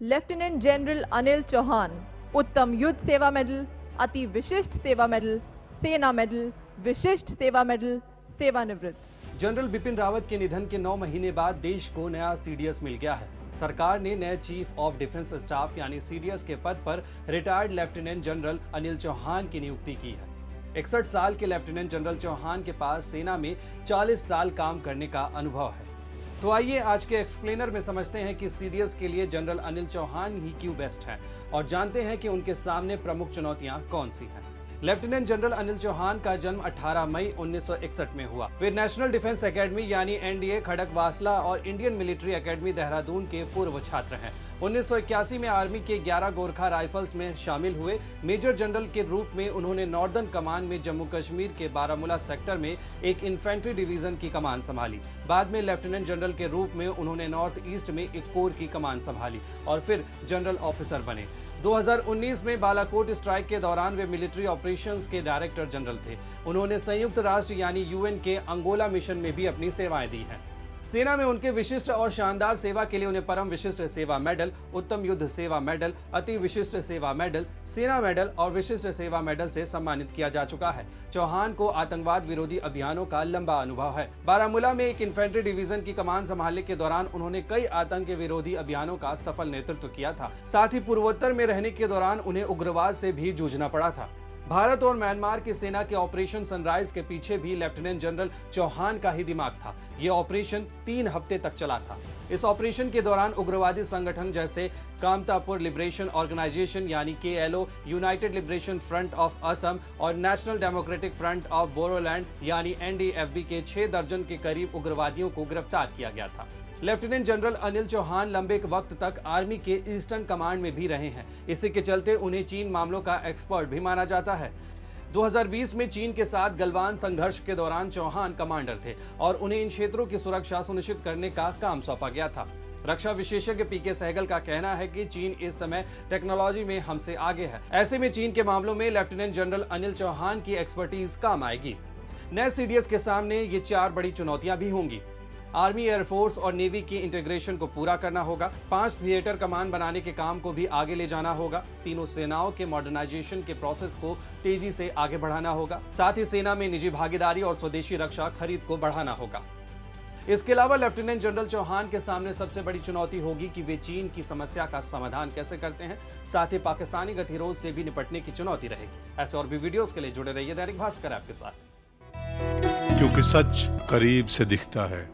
Lieutenant general Anil Chauhan, उत्तम युद्ध सेवा मेडल, अति विशिष्ट सेवा मेडल, सेना मेडल, विशिष्ट सेवा मेडल, सेवानिवृत्त। जनरल बिपिन रावत के निधन के 9 महीने बाद देश को नया सीडीएस मिल गया है। सरकार ने नए चीफ ऑफ डिफेंस स्टाफ यानी सीडीएस के पद पर retired lieutenant general Anil Chauhan की नियुक्ति की है। 61 साल के लेफ्टिनेंट जनरल चौहान के पास सेना में 40 साल काम करने का अनुभव है। तो आइए आज के एक्सप्लेनर में समझते हैं कि सीडीएस के लिए जनरल अनिल चौहान ही क्यों बेस्ट हैं और जानते हैं कि उनके सामने प्रमुख चुनौतियां कौन सी हैं। लेफ्टिनेंट जनरल अनिल चौहान का जन्म 18 मई 1961 में हुआ। वे नेशनल डिफेंस एकेडमी यानी एनडीए खड़गवासला और इंडियन मिलिट्री एकेडमी देहरादून के पूर्व छात्र हैं। 1981 में आर्मी के 11 गोरखा राइफल्स में शामिल हुए। मेजर जनरल के रूप में उन्होंने नॉर्दर्न कमान में जम्मू कश्मीर के बारामूला सेक्टर में एक इन्फेंट्री डिवीजन की कमान संभाली। बाद में लेफ्टिनेंट जनरल के रूप में उन्होंने नॉर्थ ईस्ट में एक कोर की कमान संभाली और फिर जनरल ऑफिसर बने। 2019 में बालाकोट स्ट्राइक के दौरान वे मिलिट्री ऑपरेशंस के डायरेक्टर जनरल थे। उन्होंने संयुक्त राष्ट्र यानी यूएन के अंगोला मिशन में भी अपनी सेवाएं दी हैं। सेना में उनके विशिष्ट और शानदार सेवा के लिए उन्हें परम विशिष्ट सेवा मेडल, उत्तम युद्ध सेवा मेडल, अति विशिष्ट सेवा मेडल, सेना मेडल और विशिष्ट सेवा मेडल से सम्मानित किया जा चुका है। चौहान को आतंकवाद विरोधी अभियानों का लंबा अनुभव है। बारामूला में एक इन्फेंट्री डिवीजन की कमान संभालने के दौरान उन्होंने कई आतंक विरोधी अभियानों का सफल नेतृत्व किया था। साथ ही पूर्वोत्तर में रहने के दौरान उन्हें उग्रवाद से भी जूझना पड़ा था। भारत और म्यांमार की सेना के ऑपरेशन सनराइज के पीछे भी लेफ्टिनेंट जनरल चौहान का ही दिमाग था। ये ऑपरेशन 3 हफ्ते तक चला था। इस ऑपरेशन के दौरान उग्रवादी संगठन जैसे कामतापुर लिबरेशन ऑर्गेनाइजेशन यानी KLO, united liberation front of Assam और national democratic front of Bodoland यानी एनडीएफबी के 6 दर्जन के करीब उग्रवादियों को गिरफ्तार किया गया था। लेफ्टिनेंट जनरल अनिल चौहान लंबे वक्त तक आर्मी के ईस्टर्न कमांड में भी रहे हैं। इसी के चलते उन्हें चीन मामलों का एक्सपर्ट भी माना जाता है। 2020 में चीन के साथ गलवान संघर्ष के दौरान चौहान कमांडर थे और उन्हें इन क्षेत्रों की सुरक्षा सुनिश्चित करने का काम सौंपा गया था। रक्षा विशेषज्ञ पीके सहगल का कहना है कि चीन इस समय टेक्नोलॉजी में हमसे आगे है। ऐसे में चीन के मामलों में लेफ्टिनेंट जनरल अनिल चौहान की एक्सपर्टीज काम आएगी। नए सीडीएस के सामने ये 4 बड़ी चुनौतियां भी होंगी। आर्मी, एयरफोर्स और नेवी की इंटीग्रेशन को पूरा करना होगा। 5 थिएटर कमान बनाने के काम को भी आगे ले जाना होगा। तीनों सेनाओं के मॉडर्नाइजेशन के प्रोसेस को तेजी से आगे बढ़ाना होगा। साथ ही सेना में निजी भागीदारी और स्वदेशी रक्षा खरीद को बढ़ाना होगा। इसके अलावा लेफ्टिनेंट जनरल चौहान के सामने सबसे बड़ी चुनौती होगी कि वे चीन की समस्या का समाधान कैसे करते हैं। साथ ही पाकिस्तानी गतिरोध से भी निपटने की चुनौती रहेगी। ऐसे और भी वीडियोस के लिए जुड़े रहिए दैनिक भास्कर ऐप के साथ, क्योंकि सच करीब से दिखता है।